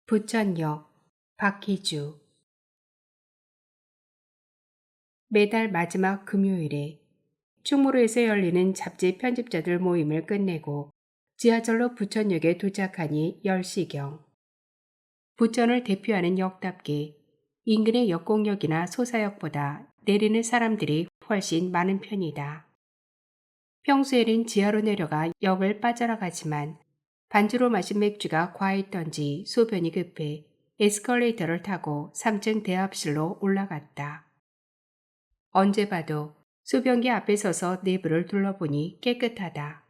부천역 박희주. 매달 마지막 금요일에 충무로에서 열리는 잡지 편집자들 모임을 끝내고 지하철로 부천역에 도착하니 10시경. 부천을 대표하는 역답게 인근의 역공역이나 소사역보다 내리는 사람들이 훨씬 많은 편이다. 평소에는 지하로 내려가 역을 빠져나가지만 반주로 마신 맥주가 과했던지 소변이 급해 에스컬레이터를 타고 3층 대합실로 올라갔다. 언제 봐도 소변기 앞에 서서 내부를 둘러보니 깨끗하다.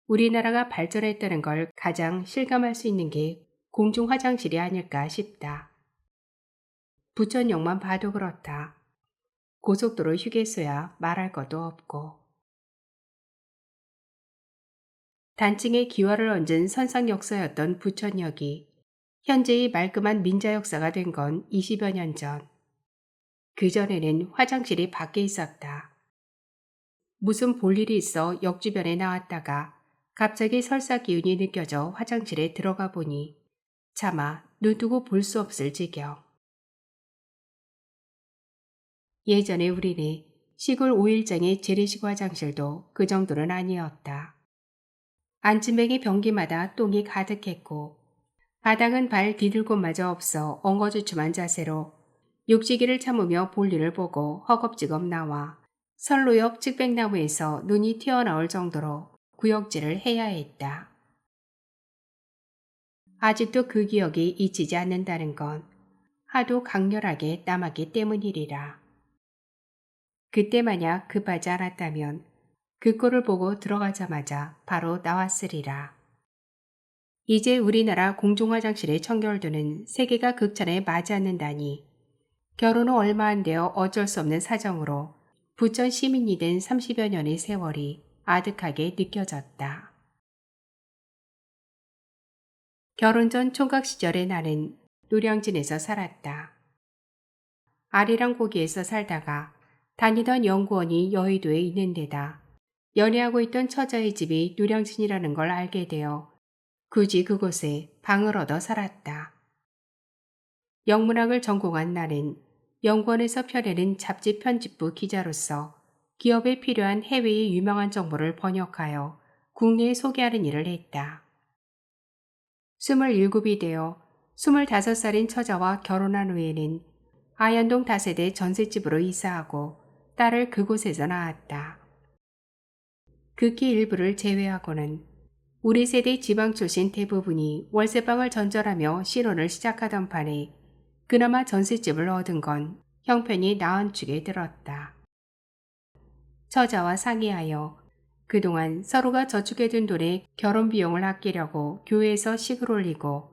우리나라가 발전했다는 걸 가장 실감할 수 있는 게 공중 화장실이 아닐까 싶다. 부천역만 봐도 그렇다. 고속도로 휴게소야 말할 것도 없고. 단층에 기와를 얹은 선상역사였던 부천역이 현재의 말끔한 민자 역사가 된 건 20여 년 전. 그전에는 화장실이 밖에 있었다. 무슨 볼일이 있어 역 주변에 나왔다가 갑자기 설사 기운이 느껴져 화장실에 들어가 보니 차마 눈 뜨고 볼 수 없을 지경. 예전에 우리네 시골 5일장의 재래식 화장실도 그 정도는 아니었다. 앉은뱅이 변기마다 똥이 가득했고 바닥은 발 디딜 곳마저 없어 엉거주춤한 자세로 육지기를 참으며 볼일을 보고 허겁지겁 나와 선로역 측백나무에서 눈이 튀어나올 정도로 구역질을 해야 했다. 아직도 그 기억이 잊히지 않는다는 건 하도 강렬하게 남았기 때문이리라. 그때 만약 급하지 않았다면 그 꼴을 보고 들어가자마자 바로 나왔으리라. 이제 우리나라 공중화장실의 청결도는 세계가 극찬에 맞지 않는다니 결혼 후 얼마 안 되어 어쩔 수 없는 사정으로 부천 시민이 된 30여 년의 세월이 아득하게 느껴졌다. 결혼 전 총각 시절에 나는 노량진에서 살았다. 아리랑 고기에서 살다가 다니던 연구원이 여의도에 있는 데다 연애하고 있던 처자의 집이 노량진이라는 걸 알게 되어 굳이 그곳에 방을 얻어 살았다. 영문학을 전공한 나는 연구원에서 펴내는 잡지 편집부 기자로서 기업에 필요한 해외의 유명한 정보를 번역하여 국내에 소개하는 일을 했다. 27이 되어 25살인 처자와 결혼한 후에는 아현동 다세대 전셋집으로 이사하고 딸을 그곳에서 낳았다. 극히 일부를 제외하고는 우리 세대 지방 출신 대부분이 월세방을 전전하며 신혼을 시작하던 판에 그나마 전셋집을 얻은 건 형편이 나은 축에 들었다. 처자와 상의하여 그동안 서로가 저축해둔 돈에 결혼 비용을 아끼려고 교회에서 식을 올리고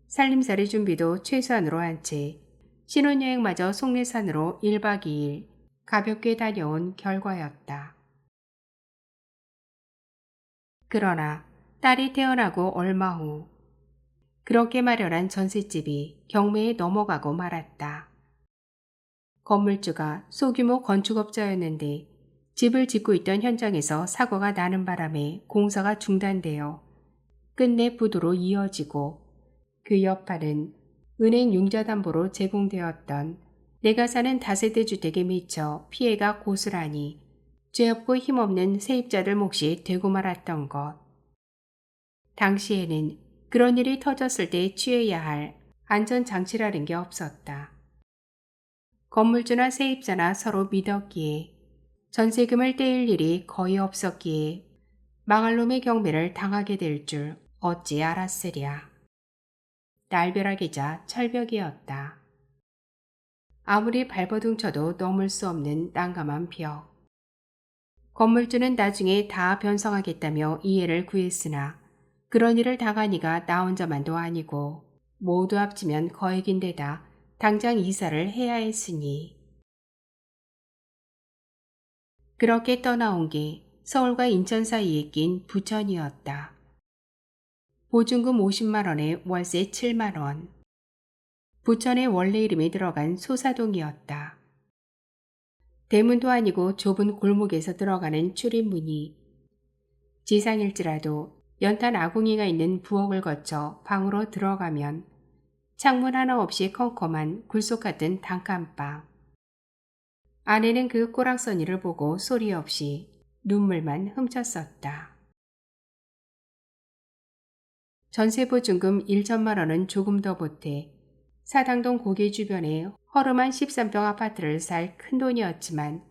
살림살이 준비도 최소한으로 한 채 신혼여행마저 속내산으로 1박 2일 가볍게 다녀온 결과였다. 그러나 딸이 태어나고 얼마 후 그렇게 마련한 전셋집이 경매에 넘어가고 말았다. 건물주가 소규모 건축업자였는데 집을 짓고 있던 현장에서 사고가 나는 바람에 공사가 중단되어 끝내 부도로 이어지고 그 여파는 은행 융자담보로 제공되었던 내가 사는 다세대 주택에 미쳐 피해가 고스란히 죄 없고 힘없는 세입자들 몫이 되고 말았던 것. 당시에는 그런 일이 터졌을 때 취해야 할 안전장치라는 게 없었다. 건물주나 세입자나 서로 믿었기에 전세금을 떼일 일이 거의 없었기에 망할 놈의 경매를 당하게 될 줄 어찌 알았으랴. 날벼락이자 철벽이었다. 아무리 발버둥 쳐도 넘을 수 없는 난감한 벽. 건물주는 나중에 다 변성하겠다며 이해를 구했으나 그런 일을 당한 이가 나 혼자만도 아니고 모두 합치면 거액인데다 당장 이사를 해야 했으니. 그렇게 떠나온 게 서울과 인천 사이에 낀 부천이었다. 보증금 50만 원에 월세 7만 원. 부천의 원래 이름이 들어간 소사동이었다. 대문도 아니고 좁은 골목에서 들어가는 출입문이 지상일지라도 연탄 아궁이가 있는 부엌을 거쳐 방으로 들어가면 창문 하나 없이 컴컴한 굴속 같은 단칸방. 아내는 그 꼬락서니를 보고 소리 없이 눈물만 훔쳤었다. 전세보증금 1천만 원은 조금 더 보태 사당동 고개 주변에 허름한 13평 아파트를 살 큰돈이었지만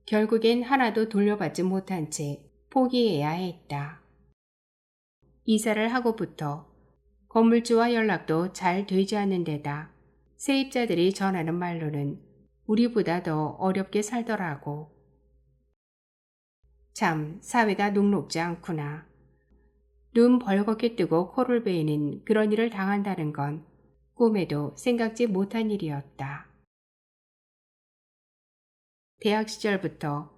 결국엔 하나도 돌려받지 못한 채 포기해야 했다. 이사를 하고부터 건물주와 연락도 잘 되지 않는 데다 세입자들이 전하는 말로는 우리보다 더 어렵게 살더라고. 참 사회가 녹록지 않구나. 눈 벌겋게 뜨고 코를 베이는 그런 일을 당한다는 건 꿈에도 생각지 못한 일이었다. 대학 시절부터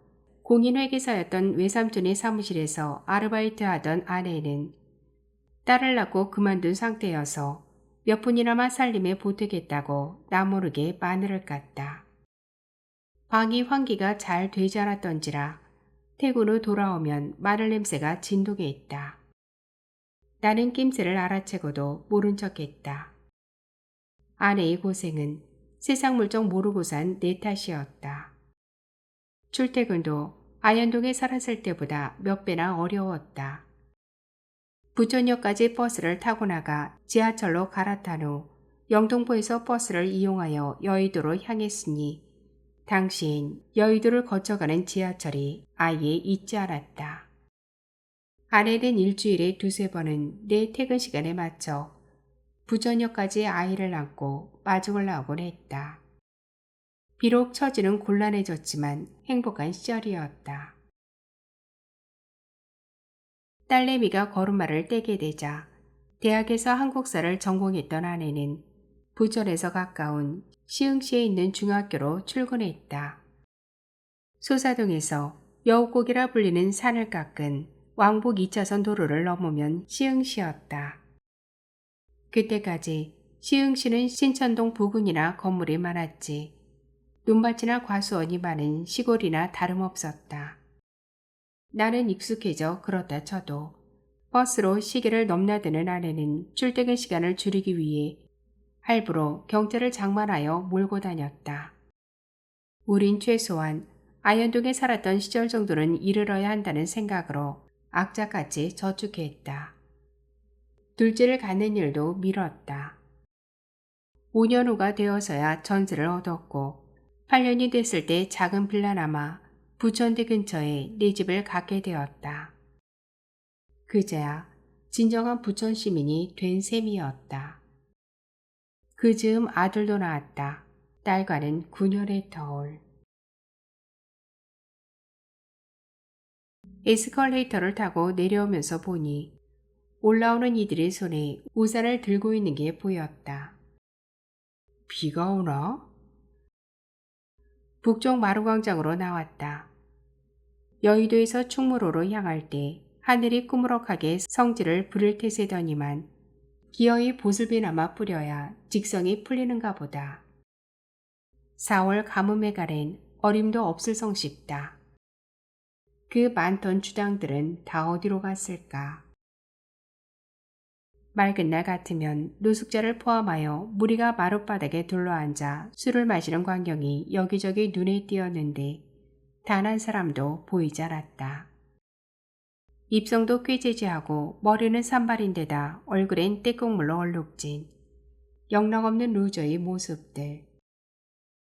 공인회계사였던 외삼촌의 사무실에서 아르바이트하던 아내는 딸을 낳고 그만둔 상태여서 몇 푼이나마 살림에 보태겠다고 나모르게 마늘을 깠다. 방이 환기가 잘 되지 않았던지라 퇴근 후 돌아오면 마늘 냄새가 진동해 있다. 나는 낌새를 알아채고도 모른 척했다. 아내의 고생은 세상 물정 모르고 산 내 탓이었다. 출퇴근도 아현동에 살았을 때보다 몇 배나 어려웠다. 부천역까지 버스를 타고 나가 지하철로 갈아탄 후 영등포에서 버스를 이용하여 여의도로 향했으니 당시엔 여의도를 거쳐가는 지하철이 아예 있지 않았다. 아내는 일주일에 두세 번은 내 퇴근 시간에 맞춰 부천역까지 아이를 안고 마중을 나오곤 했다. 비록 처지는 곤란해졌지만 행복한 시절이었다. 딸내미가 걸음마를 떼게 되자 대학에서 한국사를 전공했던 아내는 부천에서 가까운 시흥시에 있는 중학교로 출근했다. 소사동에서 여우곡이라 불리는 산을 깎은 왕복 2차선 도로를 넘으면 시흥시였다. 그때까지 시흥시는 신천동 부근이나 건물이 많았지 논밭이나 과수원이 많은 시골이나 다름없었다. 나는 익숙해져 그렇다 쳐도 버스로 시계를 넘나드는 아내는 출퇴근 시간을 줄이기 위해 할부로 경차를 장만하여 몰고 다녔다. 우린 최소한 아현동에 살았던 시절 정도는 이르러야 한다는 생각으로 악착같이 저축했다. 둘째를 갖는 일도 미뤘다. 5년 후가 되어서야 전세를 얻었고 8년이 됐을 때 작은 빌라나마 부천대 근처에 내 집을 갖게 되었다. 그제야 진정한 부천 시민이 된 셈이었다. 그 즈음 아들도 낳았다. 딸과는 9년의 터울. 에스컬레이터를 타고 내려오면서 보니 올라오는 이들의 손에 우산을 들고 있는 게 보였다. 비가 오나? 북쪽 마루광장으로 나왔다. 여의도에서 충무로로 향할 때 하늘이 꾸무럭하게 성질을 부릴 태세더니만 기어이 보슬비나마 뿌려야 직성이 풀리는가 보다. 4월 가뭄에 가랜 어림도 없을 성쉽다. 그 많던 주당들은 다 어디로 갔을까? 맑은 날 같으면 노숙자를 포함하여 무리가 마룻바닥에 둘러앉아 술을 마시는 광경이 여기저기 눈에 띄었는데 단 한 사람도 보이지 않았다. 입성도 꾀재재하고 머리는 산발인데다 얼굴엔 떼국물로 얼룩진 영락없는 루저의 모습들.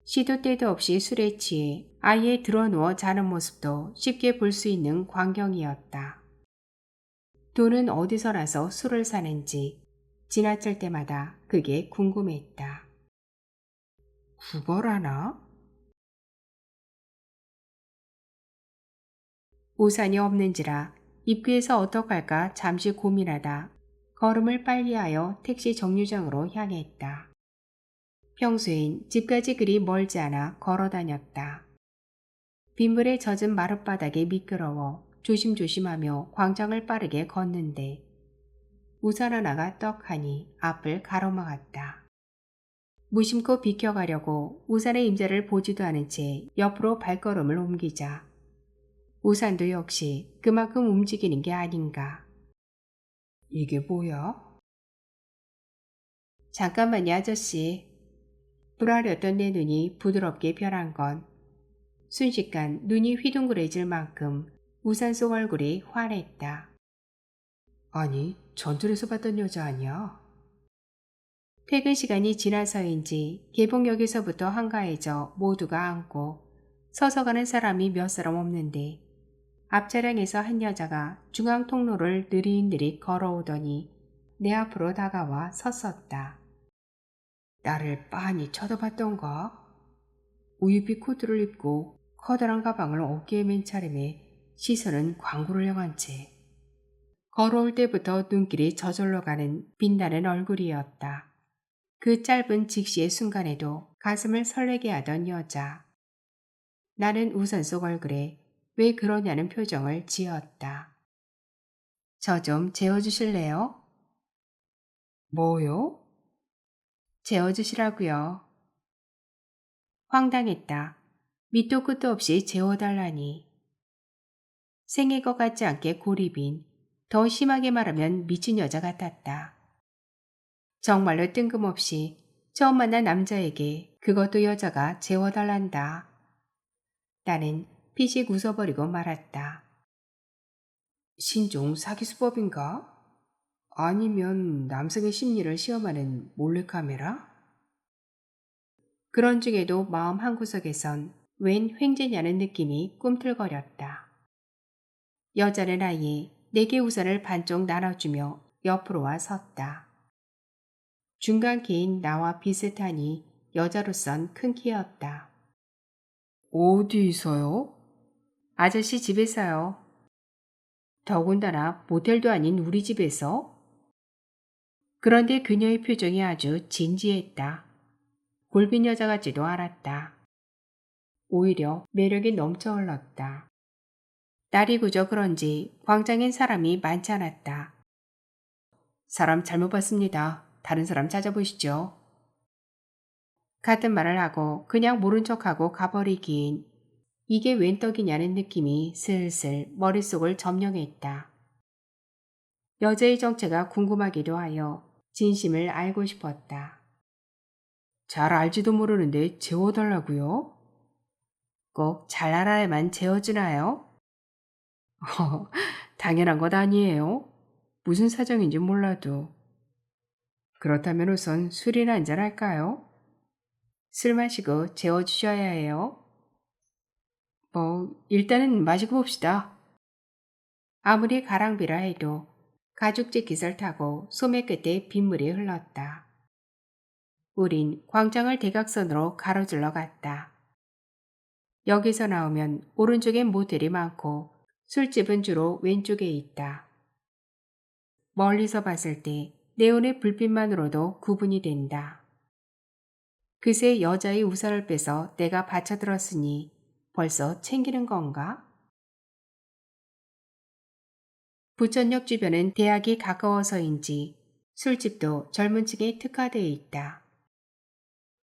시도 때도 없이 술에 취해 아예 드러누워 자는 모습도 쉽게 볼 수 있는 광경이었다. 돈은 어디서 나서 술을 사는지 지나칠 때마다 그게 궁금했다. 구걸하나? 우산이 없는지라 입구에서 어떡할까 잠시 고민하다 걸음을 빨리하여 택시 정류장으로 향했다. 평소엔 집까지 그리 멀지 않아 걸어 다녔다. 빗물에 젖은 마룻바닥이 미끄러워 조심조심하며 광장을 빠르게 걷는데 우산 하나가 떡하니 앞을 가로막았다. 무심코 비켜가려고 우산의 임자를 보지도 않은 채 옆으로 발걸음을 옮기자 우산도 역시 그만큼 움직이는 게 아닌가. 이게 뭐야? 잠깐만요, 아저씨. 불안했던 내 눈이 부드럽게 변한 건 순식간 눈이 휘둥그레질 만큼 우산 속 얼굴이 환했다. 아니, 전철에서 봤던 여자 아니야? 퇴근 시간이 지나서인지 개봉역에서부터 한가해져 모두가 앉고 서서 가는 사람이 몇 사람 없는데 앞차량에서 한 여자가 중앙 통로를 느릿느릿 걸어오더니 내 앞으로 다가와 섰었다. 나를 빤히 쳐다봤던가? 우유빛 코트를 입고 커다란 가방을 어깨에 맨 차림에 시선은 광고를 향한 채 걸어올 때부터 눈길이 저절로 가는 빛나는 얼굴이었다. 그 짧은 직시의 순간에도 가슴을 설레게 하던 여자. 나는 우산 속 얼굴에 왜 그러냐는 표정을 지었다. 저 좀 재워주실래요? 뭐요? 재워주시라고요. 황당했다. 밑도 끝도 없이 재워달라니. 생일 것 같지 않게 고립인, 더 심하게 말하면 미친 여자 같았다. 정말로 뜬금없이 처음 만난 남자에게 그것도 여자가 재워달란다. 나는 피식 웃어버리고 말았다. 신종 사기수법인가? 아니면 남성의 심리를 시험하는 몰래카메라? 그런 중에도 마음 한구석에선 웬 횡재냐는 느낌이 꿈틀거렸다. 여자는 아예 내게 우산을 반쪽 나눠주며 옆으로 와 섰다. 중간 키인 나와 비슷하니 여자로선 큰 키였다. 어디서요? 아저씨 집에서요. 더군다나 모텔도 아닌 우리 집에서? 그런데 그녀의 표정이 아주 진지했다. 골빈 여자 같지도 않았다. 오히려 매력이 넘쳐 흘렀다. 날이 그저 그런지 광장엔 사람이 많지 않았다. 사람 잘못 봤습니다. 다른 사람 찾아보시죠. 같은 말을 하고 그냥 모른 척하고 가버리긴 이게 웬 떡이냐는 느낌이 슬슬 머릿속을 점령했다. 여자의 정체가 궁금하기도 하여 진심을 알고 싶었다. 잘 알지도 모르는데 재워달라고요? 꼭 잘 알아야만 재워주나요? 당연한 것 아니에요. 무슨 사정인지 몰라도. 그렇다면 우선 술이나 한잔 할까요? 술 마시고 재워주셔야 해요. 일단은 마시고 봅시다. 아무리 가랑비라 해도 가죽지 깃을 타고 소매 끝에 빗물이 흘렀다. 우린 광장을 대각선으로 가로질러 갔다. 여기서 나오면 오른쪽엔 모텔이 많고 술집은 주로 왼쪽에 있다. 멀리서 봤을 때 네온의 불빛만으로도 구분이 된다. 그새 여자의 우산을 빼서 내가 받쳐들었으니 벌써 챙기는 건가? 부천역 주변은 대학이 가까워서인지 술집도 젊은 층에 특화되어 있다.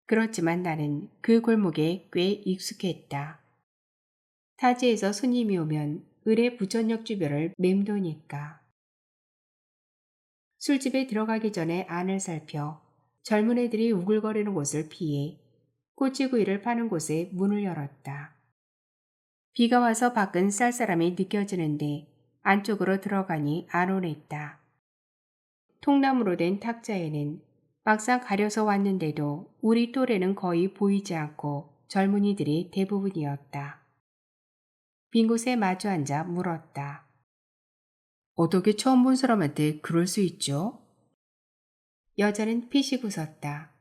그렇지만 나는 그 골목에 꽤 익숙했다. 타지에서 손님이 오면 을의 부천역 주변을 맴도니까. 술집에 들어가기 전에 안을 살펴 젊은 애들이 우글거리는 곳을 피해 꼬치구이를 파는 곳에 문을 열었다. 비가 와서 밖은 쌀쌀함이 느껴지는데 안쪽으로 들어가니 안온했다. 통나무로 된 탁자에는 막상 가려서 왔는데도 우리 또래는 거의 보이지 않고 젊은이들이 대부분이었다. 빈 곳에 마주 앉아 물었다. 어떻게 처음 본 사람한테 그럴 수 있죠? 여자는 피식 웃었다.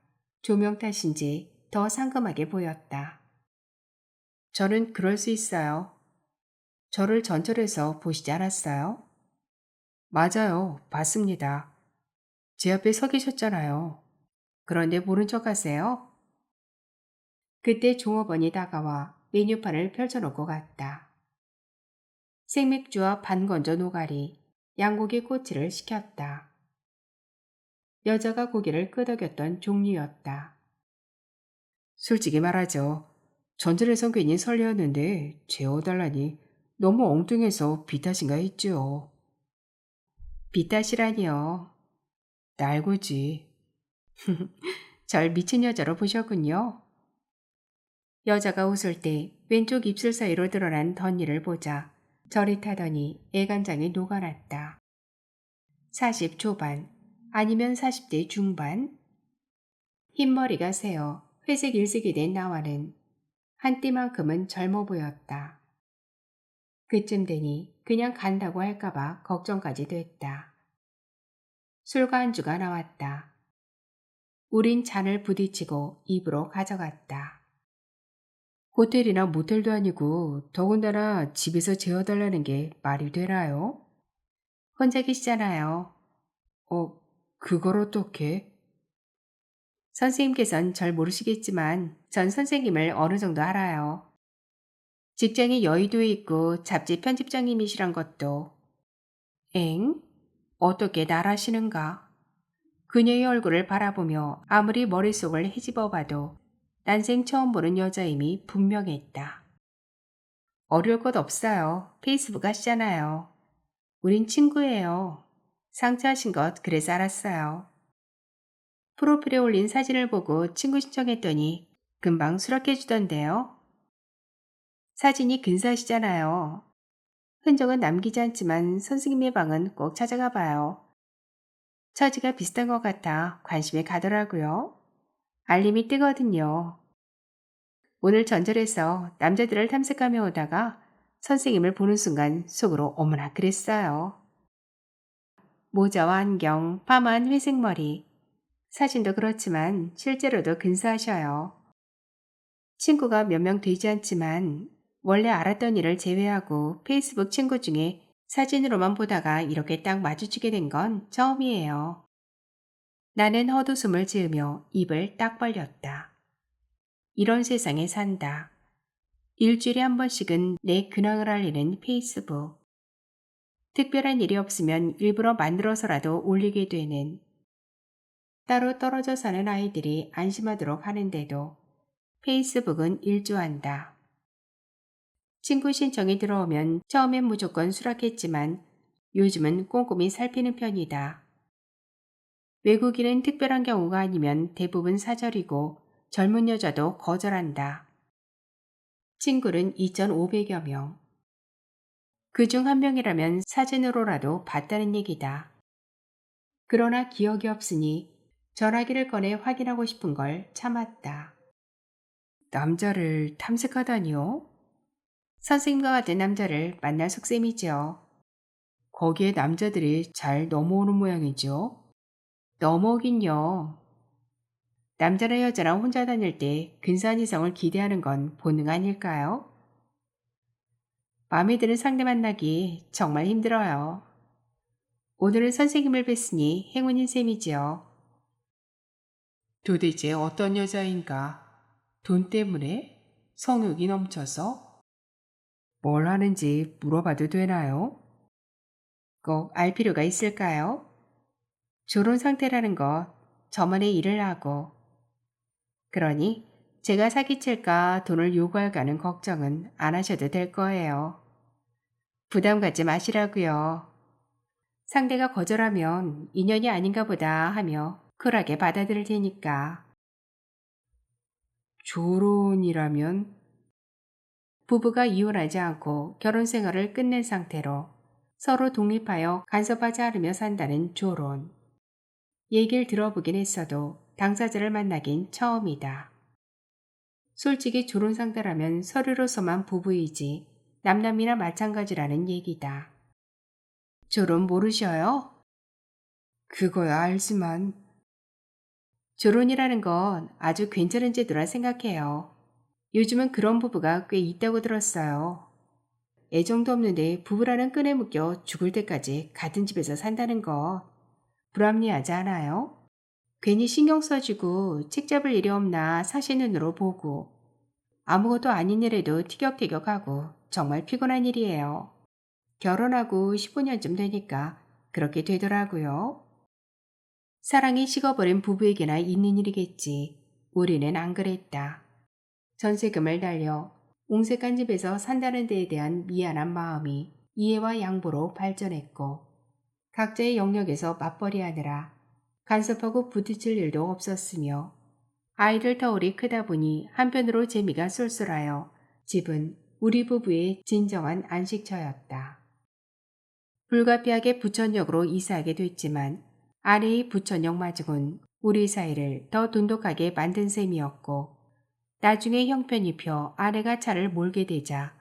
조명 탓인지 더 상큼하게 보였다. 저는 그럴 수 있어요. 저를 전철에서 보시지 않았어요? 맞아요. 봤습니다. 제 앞에 서 계셨잖아요. 그런데 모른 척 하세요? 그때 종업원이 다가와 메뉴판을 펼쳐놓고 갔다. 생맥주와 반건조 노가리, 양고기 꼬치를 시켰다. 여자가 고개를 끄덕였던 종류였다. 솔직히 말하죠. 전철에선 괜히 설레었는데 재워달라니 너무 엉뚱해서 비탓인가 했죠. 빚다시라니요. 날고지. 절 미친 여자로 보셨군요. 여자가 웃을 때 왼쪽 입술 사이로 드러난 덧니를 보자 저릿하더니 애간장이 녹아났다. 40 초반 아니면 40대 중반? 흰머리가 새어 회색 일색이 된 나와는 한 띠만큼은 젊어 보였다. 그쯤 되니 그냥 간다고 할까봐 걱정까지 됐다. 술과 안주가 나왔다. 우린 잔을 부딪히고 입으로 가져갔다. 호텔이나 모텔도 아니고 더군다나 집에서 재워달라는 게 말이 되나요? 혼자 계시잖아요. 그걸 어떻게? 선생님께선 절 모르시겠지만 전 선생님을 어느 정도 알아요. 직장이 여의도에 있고 잡지 편집장님이시란 것도. 엥? 어떻게 날 아시는가? 그녀의 얼굴을 바라보며 아무리 머릿속을 헤집어봐도 난생 처음 보는 여자임이 분명했다. 어려울 것 없어요. 페이스북 하시잖아요. 우린 친구예요. 상처하신 것 그래서 알았어요. 프로필에 올린 사진을 보고 친구 신청했더니 금방 수락해주던데요. 사진이 근사하시잖아요. 흔적은 남기지 않지만 선생님의 방은 꼭 찾아가 봐요. 처지가 비슷한 것 같아 관심이 가더라고요. 알림이 뜨거든요. 오늘 전절에서 남자들을 탐색하며 오다가 선생님을 보는 순간 속으로 어머나 그랬어요. 모자와 안경, 파마한 회색 머리. 사진도 그렇지만 실제로도 근사하셔요. 친구가 몇 명 되지 않지만 원래 알았던 일을 제외하고 페이스북 친구 중에 사진으로만 보다가 이렇게 딱 마주치게 된 건 처음이에요. 나는 헛웃음을 지으며 입을 딱 벌렸다. 이런 세상에 산다. 일주일에 한 번씩은 내 근황을 알리는 페이스북. 특별한 일이 없으면 일부러 만들어서라도 올리게 되는. 따로 떨어져 사는 아이들이 안심하도록 하는데도 페이스북은 일조한다. 친구 신청이 들어오면 처음엔 무조건 수락했지만 요즘은 꼼꼼히 살피는 편이다. 외국인은 특별한 경우가 아니면 대부분 사절이고 젊은 여자도 거절한다. 친구는 2,500여 명. 그중 한 명이라면 사진으로라도 봤다는 얘기다. 그러나 기억이 없으니 전화기를 꺼내 확인하고 싶은 걸 참았다. 남자를 탐색하다니요? 선생님과 같은 남자를 만날 속셈이죠. 거기에 남자들이 잘 넘어오는 모양이죠. 넘어오긴요. 남자나 여자나 혼자 다닐 때 근사한 이성을 기대하는 건 본능 아닐까요? 마음에 드는 상대 만나기 정말 힘들어요. 오늘은 선생님을 뵀으니 행운인 셈이지요. 도대체 어떤 여자인가? 돈 때문에? 성욕이 넘쳐서? 뭘 하는지 물어봐도 되나요? 꼭 알 필요가 있을까요? 졸혼 상태라는 것 저만의 일을 하고 그러니 제가 사기칠까 돈을 요구할까는 걱정은 안 하셔도 될 거예요. 부담 갖지 마시라고요. 상대가 거절하면 인연이 아닌가 보다 하며 쿨하게 받아들일 테니까. 졸혼이라면? 부부가 이혼하지 않고 결혼 생활을 끝낸 상태로 서로 독립하여 간섭하지 않으며 산다는 졸혼. 얘기를 들어보긴 했어도 당사자를 만나긴 처음이다. 솔직히 졸혼 상대라면 서류로서만 부부이지 남남이나 마찬가지라는 얘기다. 졸혼 모르셔요? 그거야 알지만. 졸혼이라는 건 아주 괜찮은 제도라 생각해요. 요즘은 그런 부부가 꽤 있다고 들었어요. 애정도 없는데 부부라는 끈에 묶여 죽을 때까지 같은 집에서 산다는 거 불합리하지 않아요? 괜히 신경 써주고 책 잡을 일이 없나 사실 눈으로 보고 아무것도 아닌 일에도 티격태격하고 정말 피곤한 일이에요. 결혼하고 15년쯤 되니까 그렇게 되더라고요. 사랑이 식어버린 부부에게나 있는 일이겠지. 우리는 안 그랬다. 전세금을 날려 옹색한 집에서 산다는 데에 대한 미안한 마음이 이해와 양보로 발전했고 각자의 영역에서 맞벌이하느라 간섭하고 부딪힐 일도 없었으며 아이들 터울이 크다 보니 한편으로 재미가 쏠쏠하여 집은 우리 부부의 진정한 안식처였다. 불가피하게 부천역으로 이사하게 됐지만 아내의 부천역 마중은 우리 사이를 더 돈독하게 만든 셈이었고 나중에 형편이 펴 아내가 차를 몰게 되자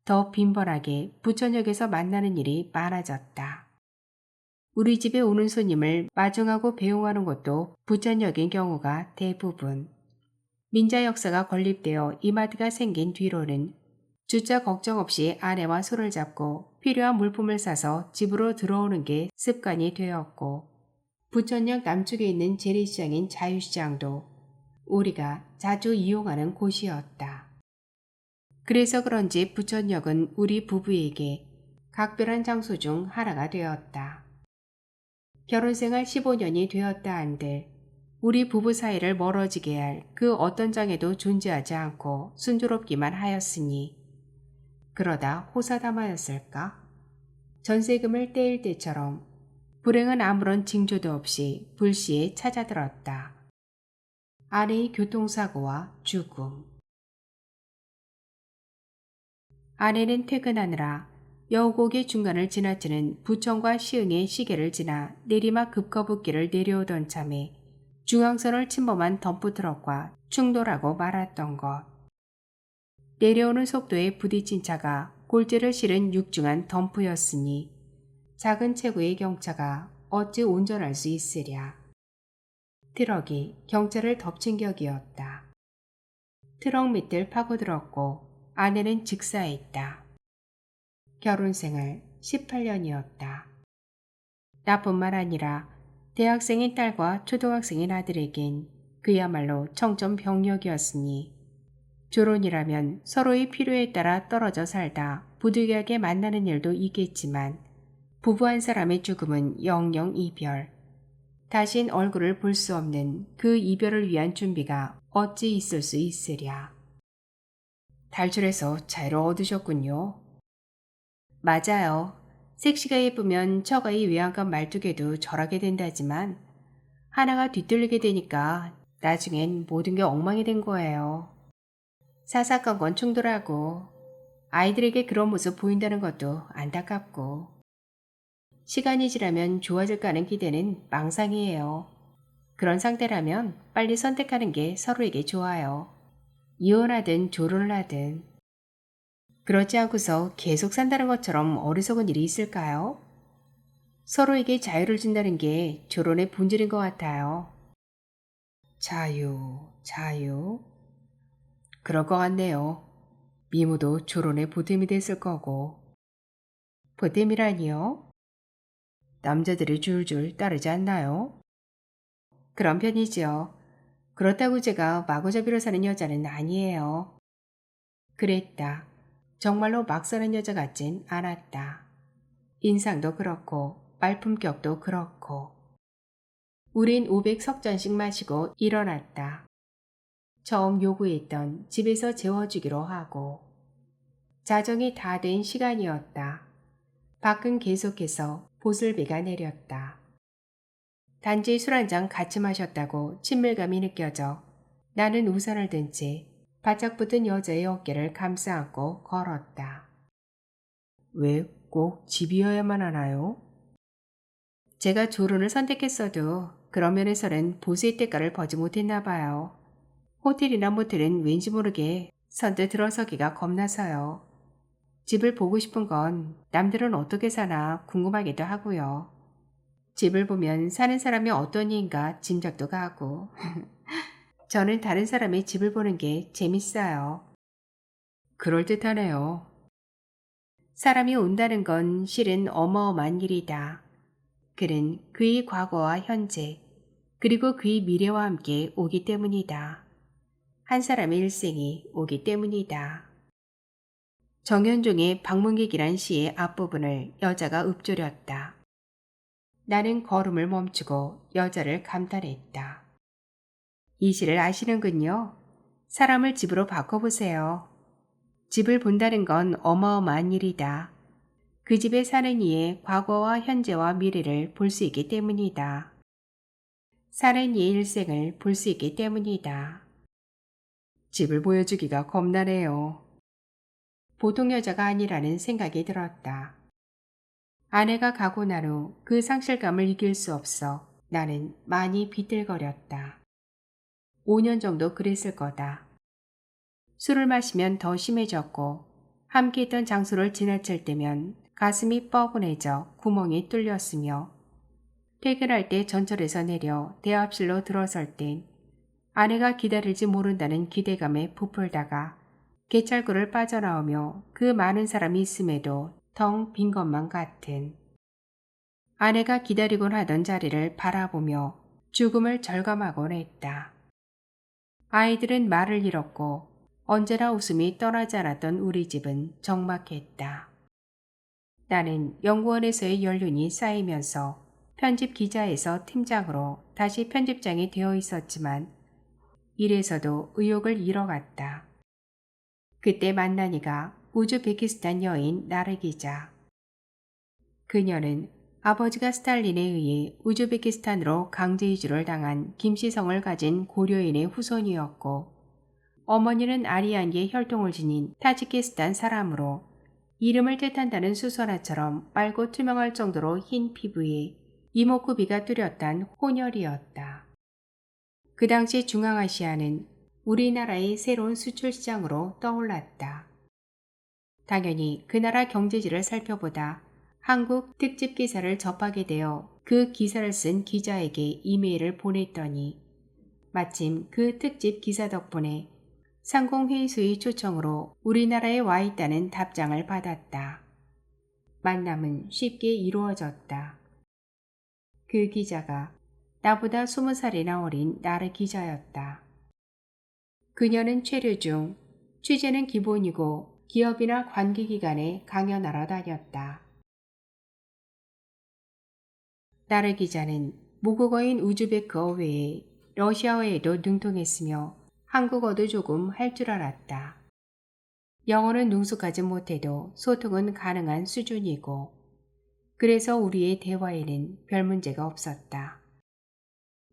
더 빈번하게 부천역에서 만나는 일이 많아졌다. 우리 집에 오는 손님을 마중하고 배웅하는 것도 부천역인 경우가 대부분. 민자 역사가 건립되어 이마트가 생긴 뒤로는 주차 걱정 없이 아내와 손을 잡고 필요한 물품을 사서 집으로 들어오는 게 습관이 되었고 부천역 남쪽에 있는 재래시장인 자유시장도 우리가 자주 이용하는 곳이었다. 그래서 그런지 부천역은 우리 부부에게 각별한 장소 중 하나가 되었다. 결혼생활 15년이 되었다 한들 우리 부부 사이를 멀어지게 할 그 어떤 장애도 존재하지 않고 순조롭기만 하였으니 그러다 호사다마였을까? 전세금을 떼일 때처럼 불행은 아무런 징조도 없이 불시에 찾아들었다. 아내의 교통사고와 죽음. 아내는 퇴근하느라 여우곡의 중간을 지나치는 부천과 시흥의 시계를 지나 내리막 급거북길을 내려오던 참에 중앙선을 침범한 덤프트럭과 충돌하고 말았던 것. 내려오는 속도에 부딪힌 차가 골재를 실은 육중한 덤프였으니 작은 체구의 경차가 어찌 운전할 수 있으랴. 트럭이 경차를 덮친 격이었다. 트럭 밑을 파고들었고 아내는 직사했다. 결혼생활 18년이었다. 나뿐만 아니라 대학생인 딸과 초등학생인 아들에겐 그야말로 청천벽력이었으니 조론이라면 서로의 필요에 따라 떨어져 살다 부득이하게 만나는 일도 있겠지만 부부 한 사람의 죽음은 영영 이별. 다신 얼굴을 볼 수 없는 그 이별을 위한 준비가 어찌 있을 수 있으랴. 탈출해서 자유를 얻으셨군요. 맞아요. 색시가 예쁘면 처가의 외양간 말뚝에도 절하게 된다지만 하나가 뒤틀리게 되니까 나중엔 모든 게 엉망이 된 거예요. 사사건건 충돌하고 아이들에게 그런 모습 보인다는 것도 안타깝고 시간이 지나면 좋아질까 하는 기대는 망상이에요. 그런 상태라면 빨리 선택하는 게 서로에게 좋아요. 이혼하든 조론을 하든. 그렇지 않고서 계속 산다는 것처럼 어리석은 일이 있을까요? 서로에게 자유를 준다는 게 조론의 본질인 것 같아요. 자유. 그럴 것 같네요. 미모도 조론의 보탬이 됐을 거고. 보탬이라니요? 남자들이 줄줄 따르지 않나요? 그런 편이지요. 그렇다고 제가 마구잡이로 사는 여자는 아니에요. 그랬다. 정말로 막 사는 여자 같진 않았다. 인상도 그렇고 말품격도 그렇고. 우린 500석잔씩 마시고 일어났다. 처음 요구했던 집에서 재워주기로 하고. 자정이 다 된 시간이었다. 밖은 계속해서 보슬비가 내렸다. 단지 술 한 잔 같이 마셨다고 친밀감이 느껴져 나는 우산을 든 채 바짝 붙은 여자의 어깨를 감싸 안고 걸었다. 왜 꼭 집이어야만 하나요? 제가 조론을 선택했어도 그런 면에서는 보수의 대가를 버지 못했나 봐요. 호텔이나 모텔은 왠지 모르게 선뜻 들어서기가 겁나서요. 집을 보고 싶은 건 남들은 어떻게 사나 궁금하기도 하고요. 집을 보면 사는 사람이 어떤 이인가 짐작도 가고 저는 다른 사람의 집을 보는 게 재밌어요. 그럴듯하네요. 사람이 온다는 건 실은 어마어마한 일이다. 그는 그의 과거와 현재 그리고 그의 미래와 함께 오기 때문이다. 한 사람의 일생이 오기 때문이다. 정현종의 방문객이란 시의 앞부분을 여자가 읊조렸다. 나는 걸음을 멈추고 여자를 감탄했다. 이 시를 아시는군요. 사람을 집으로 바꿔보세요. 집을 본다는 건 어마어마한 일이다. 그 집에 사는 이의 과거와 현재와 미래를 볼 수 있기 때문이다. 사는 이의 일생을 볼 수 있기 때문이다. 집을 보여주기가 겁나네요. 보통 여자가 아니라는 생각이 들었다. 아내가 가고 난 후 그 상실감을 이길 수 없어 나는 많이 비틀거렸다. 5년 정도 그랬을 거다. 술을 마시면 더 심해졌고 함께 있던 장소를 지나칠 때면 가슴이 뻐근해져 구멍이 뚫렸으며 퇴근할 때 전철에서 내려 대합실로 들어설 땐 아내가 기다릴지 모른다는 기대감에 부풀다가 개찰구를 빠져나오며 그 많은 사람이 있음에도 텅 빈 것만 같은 아내가 기다리곤 하던 자리를 바라보며 죽음을 절감하곤 했다. 아이들은 말을 잃었고 언제나 웃음이 떠나지 않았던 우리 집은 적막했다. 나는 연구원에서의 연륜이 쌓이면서 편집 기자에서 팀장으로 다시 편집장이 되어 있었지만 일에서도 의욕을 잃어갔다. 그때 만나니가 우즈베키스탄 여인 나르 기자. 그녀는 아버지가 스탈린에 의해 우즈베키스탄으로 강제 이주를 당한 김씨성을 가진 고려인의 후손이었고 어머니는 아리안계 혈통을 지닌 타지키스탄 사람으로 이름을 뜻한다는 수선화처럼 빨고 투명할 정도로 흰 피부에 이목구비가 뚜렷한 혼혈이었다. 그 당시 중앙아시아는 우리나라의 새로운 수출 시장으로 떠올랐다. 당연히 그 나라 경제지를 살펴보다 한국 특집 기사를 접하게 되어 그 기사를 쓴 기자에게 이메일을 보냈더니 마침 그 특집 기사 덕분에 상공회의소의 초청으로 우리나라에 와 있다는 답장을 받았다. 만남은 쉽게 이루어졌다. 그 기자가 나보다 20살이나 어린 나르 기자였다. 그녀는 체류 중 취재는 기본이고 기업이나 관계기관에 강연하러 다녔다. 나르 기자는 모국어인 우즈베크어 외에 러시아어에도 능통했으며 한국어도 조금 할 줄 알았다. 영어는 능숙하지 못해도 소통은 가능한 수준이고 그래서 우리의 대화에는 별 문제가 없었다.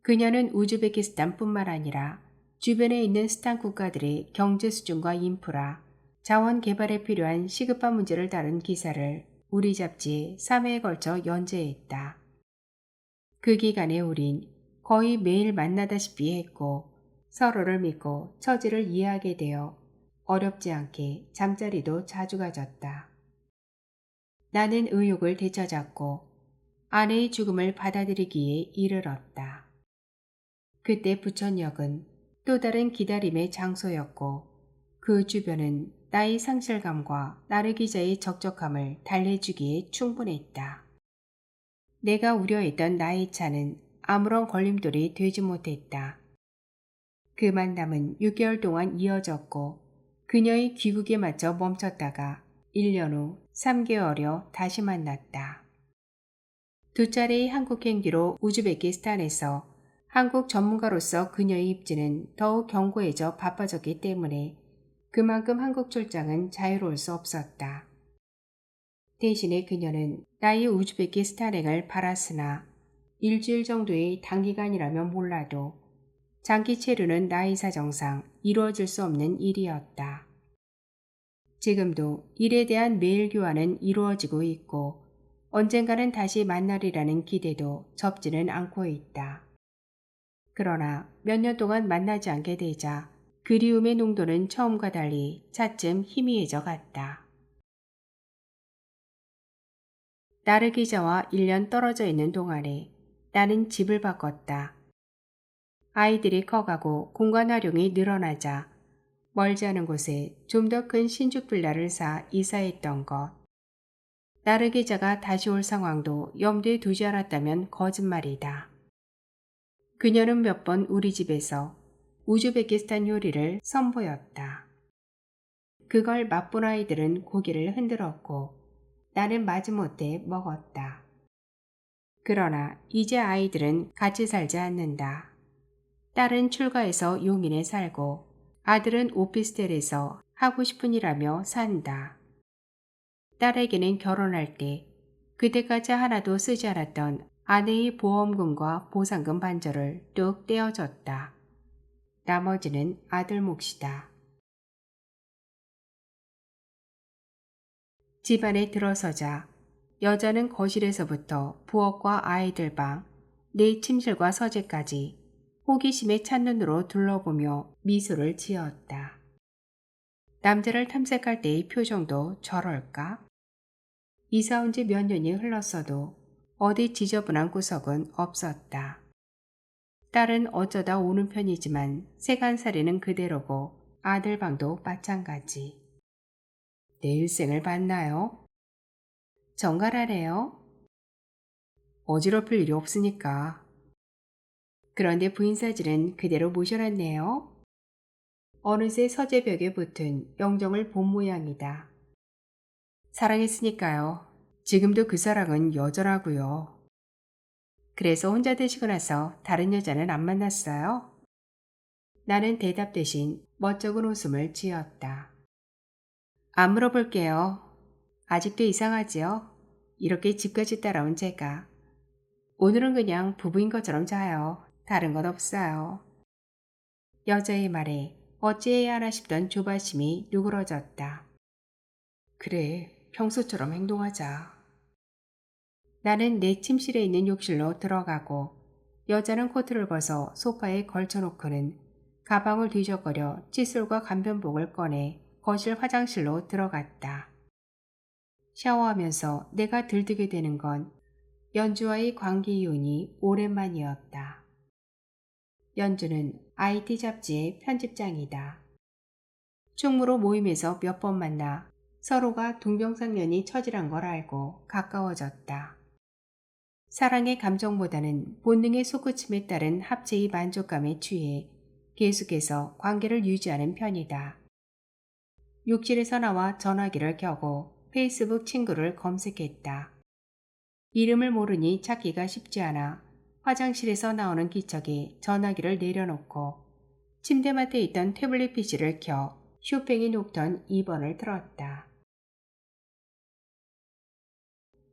그녀는 우즈베키스탄뿐만 아니라 주변에 있는 스탄 국가들의 경제 수준과 인프라, 자원 개발에 필요한 시급한 문제를 다룬 기사를 우리 잡지에 3회에 걸쳐 연재했다. 그 기간에 우린 거의 매일 만나다시피 했고 서로를 믿고 처지를 이해하게 되어 어렵지 않게 잠자리도 자주 가졌다. 나는 의욕을 되찾았고 아내의 죽음을 받아들이기에 이르렀다. 그때 부천역은 또 다른 기다림의 장소였고 그 주변은 나의 상실감과 나르 기자의 적적함을 달래주기에 충분했다. 내가 우려했던 나의 차는 아무런 걸림돌이 되지 못했다. 그 만남은 6개월 동안 이어졌고 그녀의 귀국에 맞춰 멈췄다가 1년 후 3개월여 다시 만났다. 두 차례의 한국 행기로 우즈베키스탄에서 한국 전문가로서 그녀의 입지는 더욱 견고해져 바빠졌기 때문에 그만큼 한국 출장은 자유로울 수 없었다. 대신에 그녀는 나의 우즈베키스탄행을 바랐으나 일주일 정도의 단기간이라면 몰라도 장기 체류는 나의 사정상 이루어질 수 없는 일이었다. 지금도 일에 대한 메일 교환은 이루어지고 있고 언젠가는 다시 만나리라는 기대도 접지는 않고 있다. 그러나 몇 년 동안 만나지 않게 되자 그리움의 농도는 처음과 달리 차츰 희미해져 갔다. 나르 기자와 1년 떨어져 있는 동안에 나는 집을 바꿨다. 아이들이 커가고 공간 활용이 늘어나자 멀지 않은 곳에 좀 더 큰 신축 빌라를 사 이사했던 것. 나르 기자가 다시 올 상황도 염두에 두지 않았다면 거짓말이다. 그녀는 몇 번 우리 집에서 우즈베키스탄 요리를 선보였다. 그걸 맛본 아이들은 고개를 흔들었고 나는 마지못해 먹었다. 그러나 이제 아이들은 같이 살지 않는다. 딸은 출가해서 용인에 살고 아들은 오피스텔에서 하고 싶은 일 하며 산다. 딸에게는 결혼할 때 그때까지 하나도 쓰지 않았던 아내의 보험금과 보상금 반절을 뚝 떼어줬다. 나머지는 아들 몫이다. 집안에 들어서자 여자는 거실에서부터 부엌과 아이들 방, 내 침실과 서재까지 호기심에 찬 눈으로 둘러보며 미소를 지었다. 남자를 탐색할 때의 표정도 저럴까? 이사 온 지 몇 년이 흘렀어도 어디 지저분한 구석은 없었다. 딸은 어쩌다 오는 편이지만 세간살이는 그대로고 아들 방도 마찬가지. 내 일생을 봤나요? 정갈하네요. 어지럽힐 일이 없으니까. 그런데 부인 사진은 그대로 모셔놨네요. 어느새 서재벽에 붙은 영정을 본 모양이다. 사랑했으니까요. 지금도 그 사랑은 여전하고요. 그래서 혼자 되시고 나서 다른 여자는 안 만났어요? 나는 대답 대신 멋쩍은 웃음을 지었다. 안 물어볼게요. 아직도 이상하지요? 이렇게 집까지 따라온 제가. 오늘은 그냥 부부인 것처럼 자요. 다른 건 없어요. 여자의 말에 어찌해야 하나 싶던 조바심이 누그러졌다. 그래, 평소처럼 행동하자. 나는 내 침실에 있는 욕실로 들어가고 여자는 코트를 벗어 소파에 걸쳐놓고는 가방을 뒤적거려 칫솔과 간편복을 꺼내 거실 화장실로 들어갔다. 샤워하면서 내가 들뜨게 되는 건 연주와의 관계 이혼이 오랜만이었다. 연주는 IT 잡지의 편집장이다. 충무로 모임에서 몇 번 만나 서로가 동병상련이 처지란 걸 알고 가까워졌다. 사랑의 감정보다는 본능의 솟구침에 따른 합체의 만족감에 취해 계속해서 관계를 유지하는 편이다. 욕실에서 나와 전화기를 켜고 페이스북 친구를 검색했다. 이름을 모르니 찾기가 쉽지 않아 화장실에서 나오는 기척에 전화기를 내려놓고 침대맡에 있던 태블릿 PC를 켜 쇼팽이 녹던 2번을 틀었다.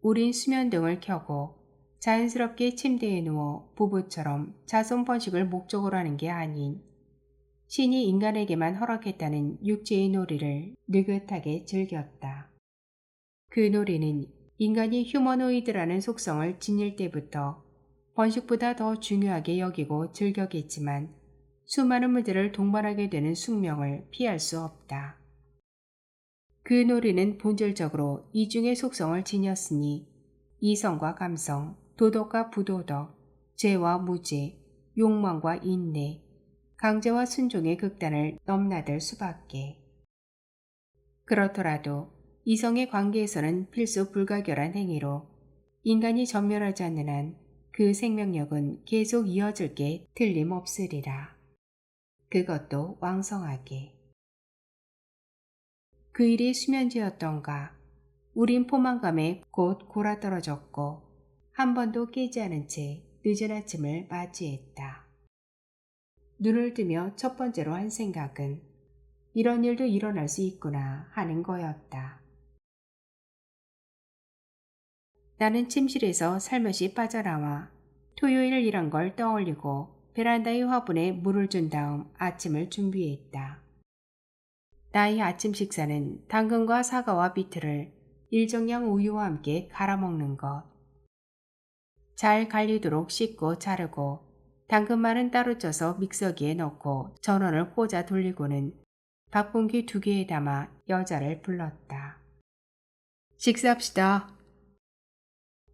우린 수면등을 켜고 자연스럽게 침대에 누워 부부처럼 자손 번식을 목적으로 하는 게 아닌 신이 인간에게만 허락했다는 육체의 놀이를 느긋하게 즐겼다. 그 놀이는 인간이 휴머노이드라는 속성을 지닐 때부터 번식보다 더 중요하게 여기고 즐겼겠지만 수많은 문제를 동반하게 되는 숙명을 피할 수 없다. 그 놀이는 본질적으로 이중의 속성을 지녔으니 이성과 감성, 도덕과 부도덕, 죄와 무죄, 욕망과 인내, 강제와 순종의 극단을 넘나들 수밖에. 그렇더라도 이성의 관계에서는 필수 불가결한 행위로 인간이 전멸하지 않는 한 그 생명력은 계속 이어질 게 틀림없으리라. 그것도 왕성하게. 그 일이 수면제였던가. 우린 포만감에 곧 골아떨어졌고 한 번도 깨지 않은 채 늦은 아침을 맞이했다. 눈을 뜨며 첫 번째로 한 생각은 이런 일도 일어날 수 있구나 하는 거였다. 나는 침실에서 살며시 빠져나와 토요일 일한 걸 떠올리고 베란다의 화분에 물을 준 다음 아침을 준비했다. 나의 아침 식사는 당근과 사과와 비트를 일정량 우유와 함께 갈아 먹는 것. 잘 갈리도록 씻고 자르고 당근말은 따로 쪄서 믹서기에 넣고 전원을 꽂아 돌리고는 밥공기 2개에 담아 여자를 불렀다. 식사합시다.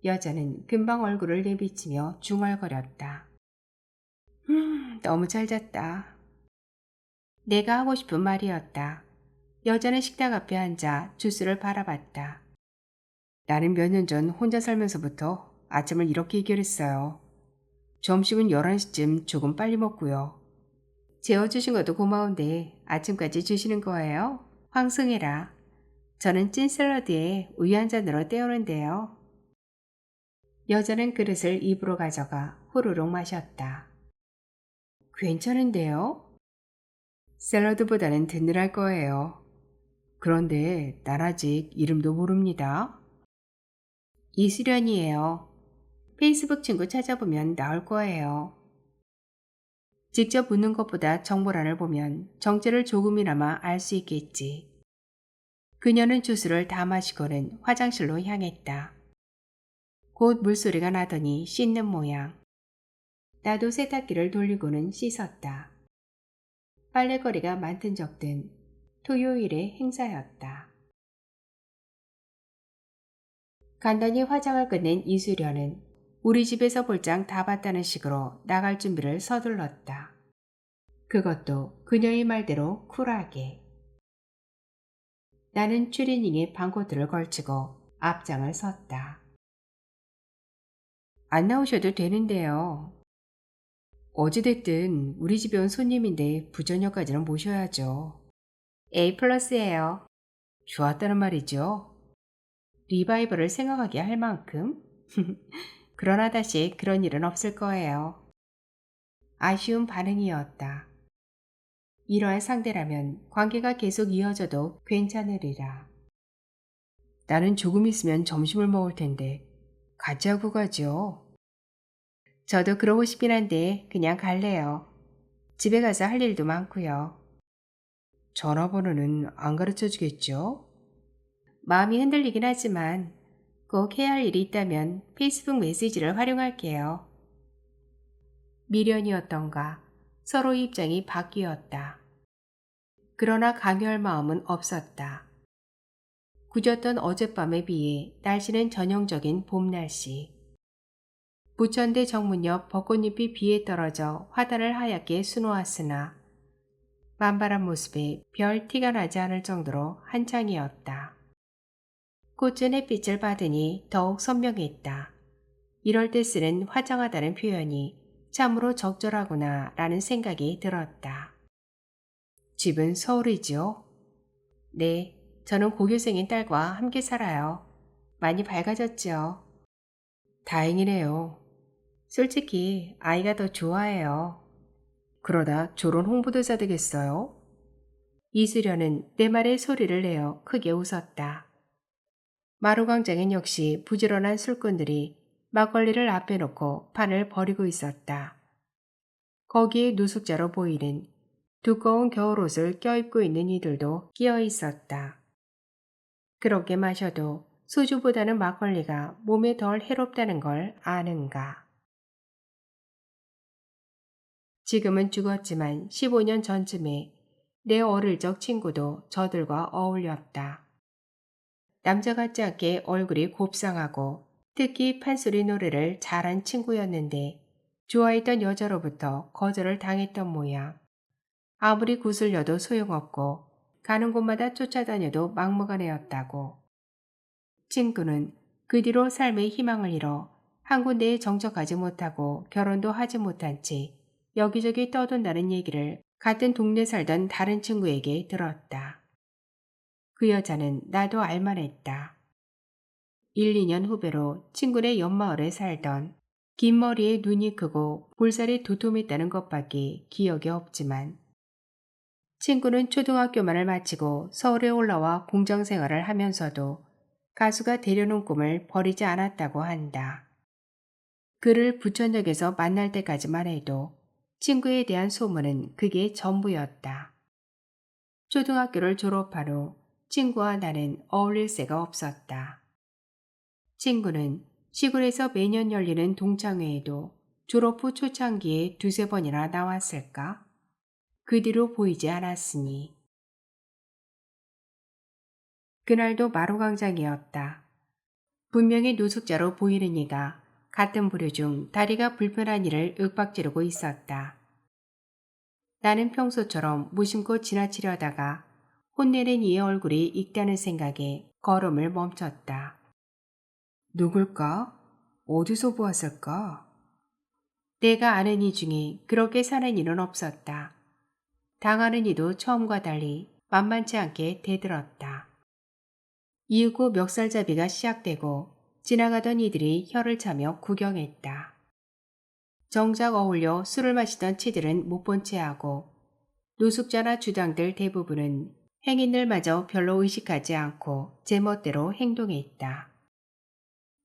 여자는 금방 얼굴을 내비치며 중얼거렸다. 너무 잘 잤다. 내가 하고 싶은 말이었다. 여자는 식탁 앞에 앉아 주스를 바라봤다. 나는 몇 년 전 혼자 살면서부터 아침을 이렇게 해결했어요. 점심은 11시쯤 조금 빨리 먹고요. 재워주신 것도 고마운데 아침까지 주시는 거예요? 황승해라. 저는 찐 샐러드에 우유 한 잔으로 때우는데요. 여자는 그릇을 입으로 가져가 후루룩 마셨다. 괜찮은데요? 샐러드보다는 든든할 거예요. 그런데 난 아직 이름도 모릅니다. 이수련이에요. 페이스북 친구 찾아보면 나올 거예요. 직접 묻는 것보다 정보란을 보면 정체를 조금이나마 알 수 있겠지. 그녀는 주스를 다 마시고는 화장실로 향했다. 곧 물소리가 나더니 씻는 모양. 나도 세탁기를 돌리고는 씻었다. 빨래거리가 많든 적든 토요일의 행사였다. 간단히 화장을 끝낸 이수련은 우리 집에서 볼장 다 봤다는 식으로 나갈 준비를 서둘렀다. 그것도 그녀의 말대로 쿨하게. 나는 추리닝에 반코트를 걸치고 앞장을 섰다. 안 나오셔도 되는데요. 어찌됐든 우리 집에 온 손님인데 부저녁까지는 모셔야죠. A 플러스예요. 좋았다는 말이죠. 리바이벌을 생각하게 할 만큼? 그러나 다시 그런 일은 없을 거예요. 아쉬운 반응이었다. 이러한 상대라면 관계가 계속 이어져도 괜찮으리라. 나는 조금 있으면 점심을 먹을 텐데 같이 하고 가죠. 저도 그러고 싶긴 한데 그냥 갈래요. 집에 가서 할 일도 많고요. 전화번호는 안 가르쳐 주겠죠? 마음이 흔들리긴 하지만 꼭 해야 할 일이 있다면 페이스북 메시지를 활용할게요. 미련이었던가 서로의 입장이 바뀌었다. 그러나 강요할 마음은 없었다. 굳었던 어젯밤에 비해 날씨는 전형적인 봄 날씨. 부천대 정문 옆 벚꽃잎이 비에 떨어져 화단을 하얗게 수놓았으나 만발한 모습에 별 티가 나지 않을 정도로 한창이었다. 꽃은 햇빛을 받으니 더욱 선명했다. 이럴 때 쓰는 화장하다는 표현이 참으로 적절하구나 라는 생각이 들었다. 집은 서울이지요? 네, 저는 고교생인 딸과 함께 살아요. 많이 밝아졌지요? 다행이네요. 솔직히 아이가 더 좋아해요. 그러다 졸혼 홍보대사 되겠어요? 이수련은 내 말에 소리를 내어 크게 웃었다. 마루광장엔 역시 부지런한 술꾼들이 막걸리를 앞에 놓고 판을 벌이고 있었다. 거기에 노숙자로 보이는 두꺼운 겨울옷을 껴입고 있는 이들도 끼어 있었다. 그렇게 마셔도 소주보다는 막걸리가 몸에 덜 해롭다는 걸 아는가. 지금은 죽었지만 15년 전쯤에 내 어릴 적 친구도 저들과 어울렸다. 남자 같지 않게 얼굴이 곱상하고 특히 판소리 노래를 잘한 친구였는데 좋아했던 여자로부터 거절을 당했던 모양. 아무리 구슬려도 소용없고 가는 곳마다 쫓아다녀도 막무가내 였다고. 친구는 그 뒤로 삶의 희망을 잃어 한 군데에 정착하지 못하고 결혼도 하지 못한 채 여기저기 떠돈다는 얘기를 같은 동네 살던 다른 친구에게 들었다. 그 여자는 나도 알만했다. 1, 2년 후배로 친구네 옆마을에 살던 긴 머리에 눈이 크고 볼살이 도톰했다는 것밖에 기억이 없지만 친구는 초등학교만을 마치고 서울에 올라와 공장 생활을 하면서도 가수가 되려는 꿈을 버리지 않았다고 한다. 그를 부천역에서 만날 때까지만 해도 친구에 대한 소문은 그게 전부였다. 초등학교를 졸업한 후 친구와 나는 어울릴 새가 없었다. 친구는 시골에서 매년 열리는 동창회에도 졸업 후 초창기에 두세 번이나 나왔을까? 그 뒤로 보이지 않았으니. 그날도 마루광장이었다. 분명히 노숙자로 보이는 이가 같은 부류 중 다리가 불편한 이를 윽박지르고 있었다. 나는 평소처럼 무심코 지나치려다가 혼내는 이의 얼굴이 익다는 생각에 걸음을 멈췄다. 누굴까? 어디서 보았을까? 내가 아는 이 중에 그렇게 사는 이는 없었다. 당하는 이도 처음과 달리 만만치 않게 대들었다. 이윽고 멱살잡이가 시작되고 지나가던 이들이 혀를 차며 구경했다. 정작 어울려 술을 마시던 치들은 못 본 채 하고 노숙자나 주당들 대부분은 행인들마저 별로 의식하지 않고 제멋대로 행동했다.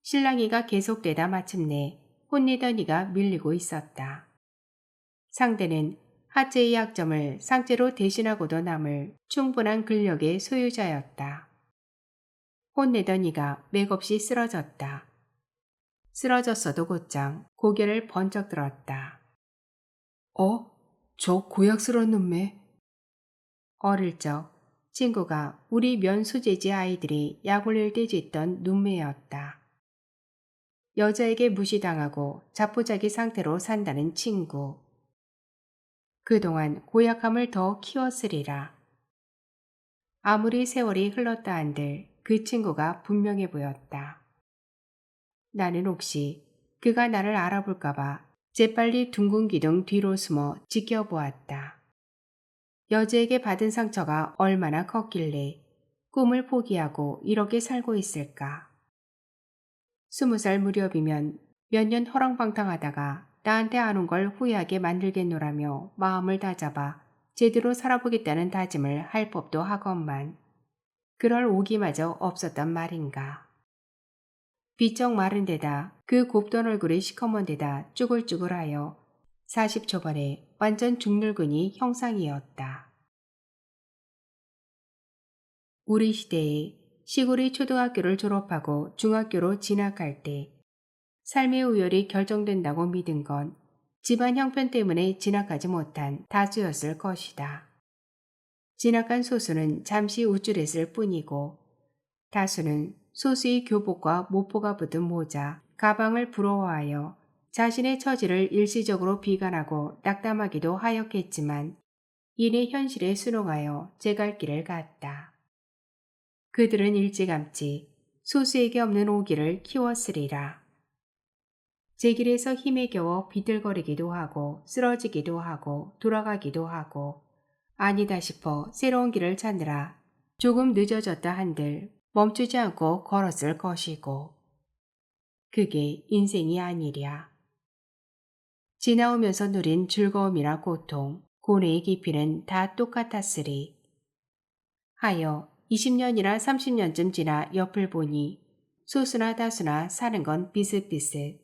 실랑이가 계속되다 마침내 혼내던 이가 밀리고 있었다. 상대는 하체의 약점을 상체로 대신하고도 남을 충분한 근력의 소유자였다. 혼내던 이가 맥없이 쓰러졌다. 쓰러졌어도 곧장 고개를 번쩍 들었다. 저 고약스러운 놈매. 어릴 적 친구가 우리 면 수제지 아이들이 약 올릴 때 짓던 눈매였다. 여자에게 무시당하고 자포자기 상태로 산다는 친구. 그동안 고약함을 더 키웠으리라. 아무리 세월이 흘렀다 한들 그 친구가 분명해 보였다. 나는 혹시 그가 나를 알아볼까봐 재빨리 둥근 기둥 뒤로 숨어 지켜보았다. 여자에게 받은 상처가 얼마나 컸길래 꿈을 포기하고 이렇게 살고 있을까. 20살 무렵이면 몇 년 허랑방탕하다가 나한테 안 온 걸 후회하게 만들겠노라며 마음을 다잡아 제대로 살아보겠다는 다짐을 할 법도 하건만 그럴 오기마저 없었단 말인가. 비쩍 마른 데다 그 곱던 얼굴이 시커먼 데다 쭈글쭈글하여 40 초반에 완전 중늙은이 형상이었다. 우리 시대에 시골이 초등학교를 졸업하고 중학교로 진학할 때 삶의 우열이 결정된다고 믿은 건 집안 형편 때문에 진학하지 못한 다수였을 것이다. 진학한 소수는 잠시 우쭐했을 뿐이고 다수는 소수의 교복과 모포가 붙은 모자, 가방을 부러워하여 자신의 처지를 일시적으로 비관하고 낙담하기도 하였겠지만 이내 현실에 순응하여 제 갈 길을 갔다. 그들은 일찌감치 소수에게 없는 오기를 키웠으리라. 제 길에서 힘에 겨워 비틀거리기도 하고 쓰러지기도 하고 돌아가기도 하고 아니다 싶어 새로운 길을 찾느라 조금 늦어졌다 한들 멈추지 않고 걸었을 것이고 그게 인생이 아니랴. 지나오면서 누린 즐거움이나 고통, 고뇌의 깊이는 다 똑같았으리. 하여 20년이나 30년쯤 지나 옆을 보니 소수나 다수나 사는 건 비슷비슷.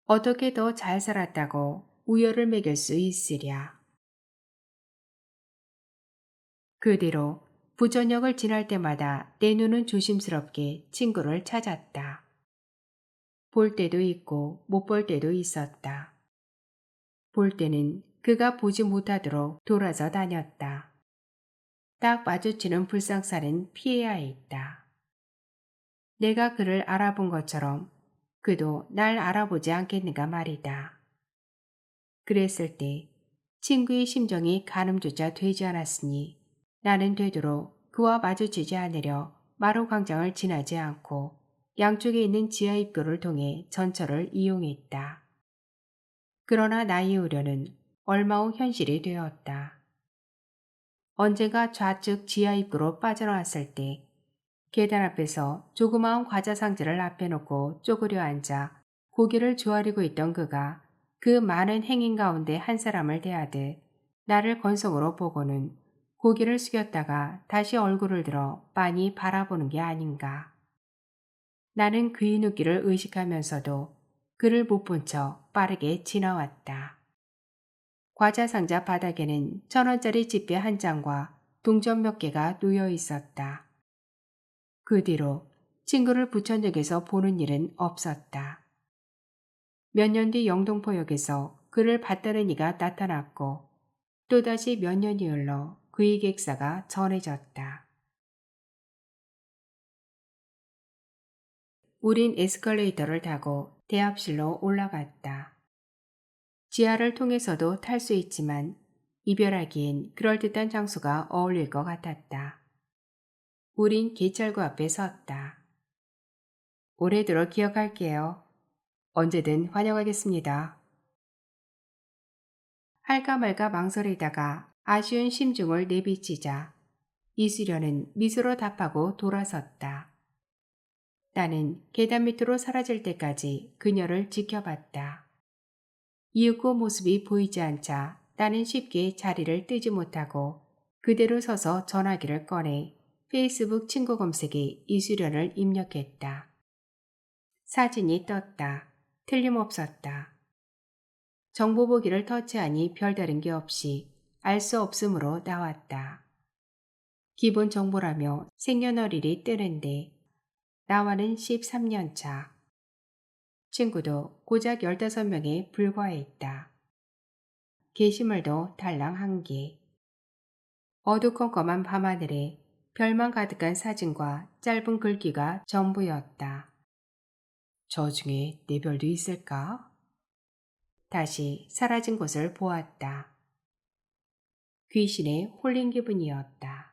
어떻게 더 잘 살았다고 우열을 매길 수 있으랴. 그 뒤로 부전역을 지날 때마다 내 눈은 조심스럽게 친구를 찾았다. 볼 때도 있고 못 볼 때도 있었다. 볼 때는 그가 보지 못하도록 돌아서 다녔다. 딱 마주치는 불상사는 피해야 했다. 내가 그를 알아본 것처럼 그도 날 알아보지 않겠는가 말이다. 그랬을 때 친구의 심정이 가늠조차 되지 않았으니 나는 되도록 그와 마주치지 않으려 마루 광장을 지나지 않고 양쪽에 있는 지하 입구를 통해 전철을 이용했다. 그러나 나의 우려는 얼마 후 현실이 되었다. 언젠가 좌측 지하 입구로 빠져나왔을 때 계단 앞에서 조그마한 과자 상자를 앞에 놓고 쪼그려 앉아 고개를 조아리고 있던 그가 그 많은 행인 가운데 한 사람을 대하듯 나를 건성으로 보고는 고개를 숙였다가 다시 얼굴을 들어 빤히 바라보는 게 아닌가. 나는 그의 눈길을 의식하면서도 그를 못 본 척 빠르게 지나왔다. 과자 상자 바닥에는 1,000원짜리 지폐 한 장과 동전 몇 개가 놓여 있었다. 그 뒤로 친구를 부천역에서 보는 일은 없었다. 몇 년 뒤 영동포역에서 그를 봤다는 이가 나타났고 또다시 몇 년이 흘러 그의 객사가 전해졌다. 우린 에스컬레이터를 타고 대합실로 올라갔다. 지하를 통해서도 탈 수 있지만 이별하기엔 그럴듯한 장소가 어울릴 것 같았다. 우린 개찰구 앞에 섰다. 올해 들어 기억할게요. 언제든 환영하겠습니다. 할까 말까 망설이다가 아쉬운 심중을 내비치자 이수련은 미소로 답하고 돌아섰다. 나는 계단 밑으로 사라질 때까지 그녀를 지켜봤다. 이윽고 모습이 보이지 않자 나는 쉽게 자리를 뜨지 못하고 그대로 서서 전화기를 꺼내 페이스북 친구 검색에 이수련을 입력했다. 사진이 떴다. 틀림없었다. 정보 보기를 터치하니 별다른 게 없이 알 수 없음으로 나왔다. 기본 정보라며 생년월일이 뜨는데 나와는 13년 차. 친구도 고작 15명에 불과했다. 게시물도 달랑 1개. 어두컴컴한 밤하늘에 별만 가득한 사진과 짧은 글귀가 전부였다. 저 중에 내 별도 있을까? 다시 사라진 곳을 보았다. 귀신에 홀린 기분이었다.